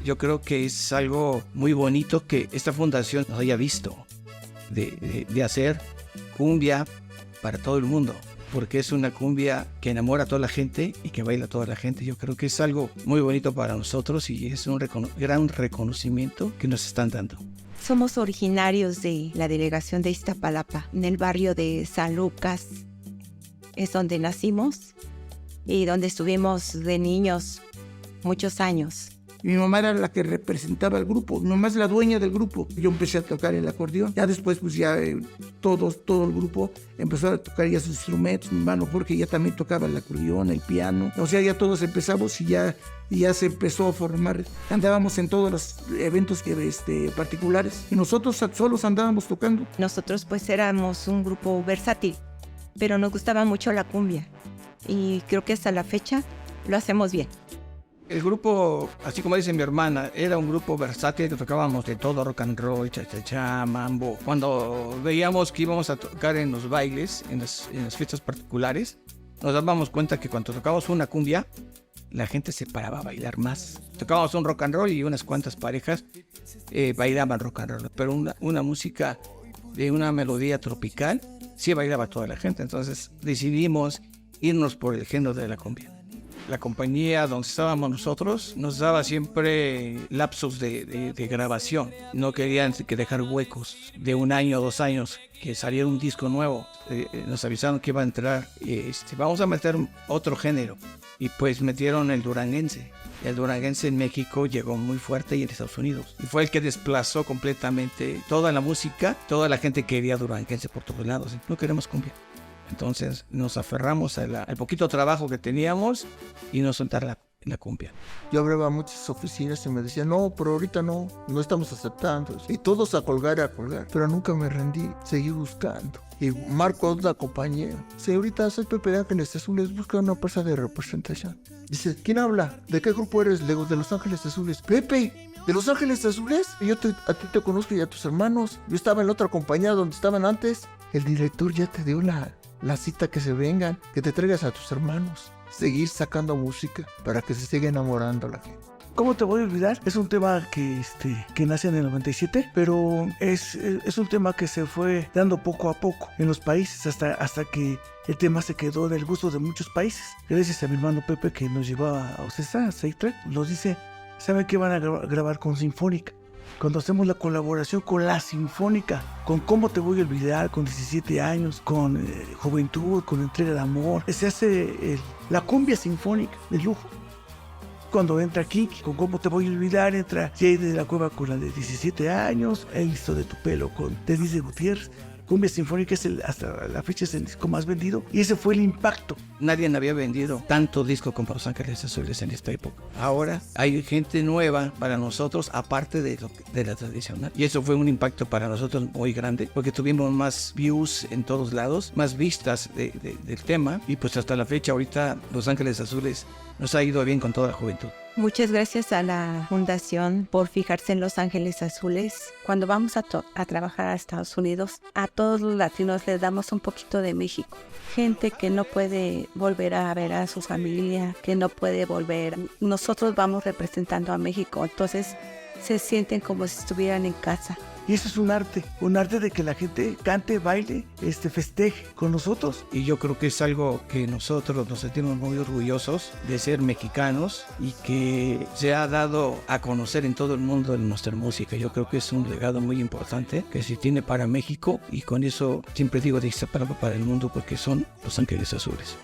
Yo creo que es algo muy bonito que esta fundación nos haya visto de hacer cumbia para todo el mundo, porque es una cumbia que enamora a toda la gente y que baila a toda la gente. Yo creo que es algo muy bonito para nosotros y es un gran reconocimiento que nos están dando. Somos originarios de la delegación de Iztapalapa, en el barrio de San Lucas. Es donde nacimos y donde estuvimos de niños muchos años. Mi mamá era la que representaba al grupo, mi mamá es la dueña del grupo. Yo empecé a tocar el acordeón, ya después pues ya todo el grupo empezó a tocar ya sus instrumentos. Mi hermano Jorge ya también tocaba el acordeón, el piano, o sea, ya todos empezamos y ya se empezó a formar. Andábamos en todos los eventos particulares y nosotros solos andábamos tocando. Nosotros pues éramos un grupo versátil, pero nos gustaba mucho la cumbia y creo que hasta la fecha lo hacemos bien. El grupo, así como dice mi hermana, era un grupo versátil que tocábamos de todo, rock and roll, cha-cha-cha, mambo. Cuando veíamos que íbamos a tocar en los bailes, en las fiestas particulares, nos dábamos cuenta que cuando tocábamos una cumbia, la gente se paraba a bailar más. Tocábamos un rock and roll y unas cuantas parejas bailaban rock and roll, pero una música de una melodía tropical sí bailaba toda la gente. Entonces decidimos irnos por el género de la cumbia. La compañía donde estábamos nosotros nos daba siempre lapsos de grabación. No querían que dejar huecos de 1 año o 2 años que saliera un disco nuevo. Nos avisaron que iba a entrar, vamos a meter otro género. Y pues metieron el duranguense. El duranguense en México llegó muy fuerte y en Estados Unidos. Y fue el que desplazó completamente toda la música. Toda la gente quería duranguense por todos lados. No queremos cumbia. Entonces nos aferramos al poquito trabajo que teníamos y nos soltar la cumbia. Yo hablaba a muchas oficinas y me decían, no, pero ahorita no estamos aceptando. Y todos a colgar. Pero nunca me rendí, seguí buscando. Y Marco, otra compañera, señorita, soy Pepe de Ángeles Azules, busca una empresa de representación. Dice, ¿quién habla? ¿De qué grupo eres? Le digo, de Los Ángeles Azules. Pepe, ¿de Los Ángeles Azules? Y a ti te conozco y a tus hermanos. Yo estaba en la otra compañía donde estaban antes. El director ya te dio la cita que se vengan, que te traigas a tus hermanos. Seguir sacando música para que se siga enamorando la gente. ¿Cómo te voy a olvidar? Es un tema que nace en el 97, pero es un tema que se fue dando poco a poco en los países hasta que el tema se quedó del gusto de muchos países. Gracias a mi hermano Pepe que nos llevó a Ocesa, a Seitre, nos dice, ¿saben qué van a grabar con Sinfónica? Cuando hacemos la colaboración con la Sinfónica, con Cómo te voy a olvidar, con 17 años, con Juventud, con Entrega de Amor, se hace la cumbia sinfónica de lujo. Cuando entra Kiki, con Cómo te voy a olvidar, entra Jay de la Cueva con la de 17 años, He visto de tu pelo con Denise Gutiérrez. Cumbia Sinfónica es hasta la fecha es el disco más vendido y ese fue el impacto. Nadie había vendido tanto disco como Los Ángeles Azules en esta época. Ahora hay gente nueva para nosotros, aparte de la tradicional. Y eso fue un impacto para nosotros muy grande, porque tuvimos más views en todos lados, más vistas del tema. Y pues hasta la fecha, ahorita Los Ángeles Azules nos ha ido bien con toda la juventud. Muchas gracias a la Fundación por fijarse en Los Ángeles Azules. Cuando vamos a trabajar a Estados Unidos, a todos los latinos les damos un poquito de México. Gente que no puede volver a ver a su familia, que no puede volver. Nosotros vamos representando a México, entonces se sienten como si estuvieran en casa. Y eso es un arte de que la gente cante, baile, festeje con nosotros. Y yo creo que es algo que nosotros nos sentimos muy orgullosos de ser mexicanos y que se ha dado a conocer en todo el mundo de nuestra música. Yo creo que es un legado muy importante que se tiene para México y con eso siempre digo de Iztapalapa para el mundo porque son Los Ángeles Azules.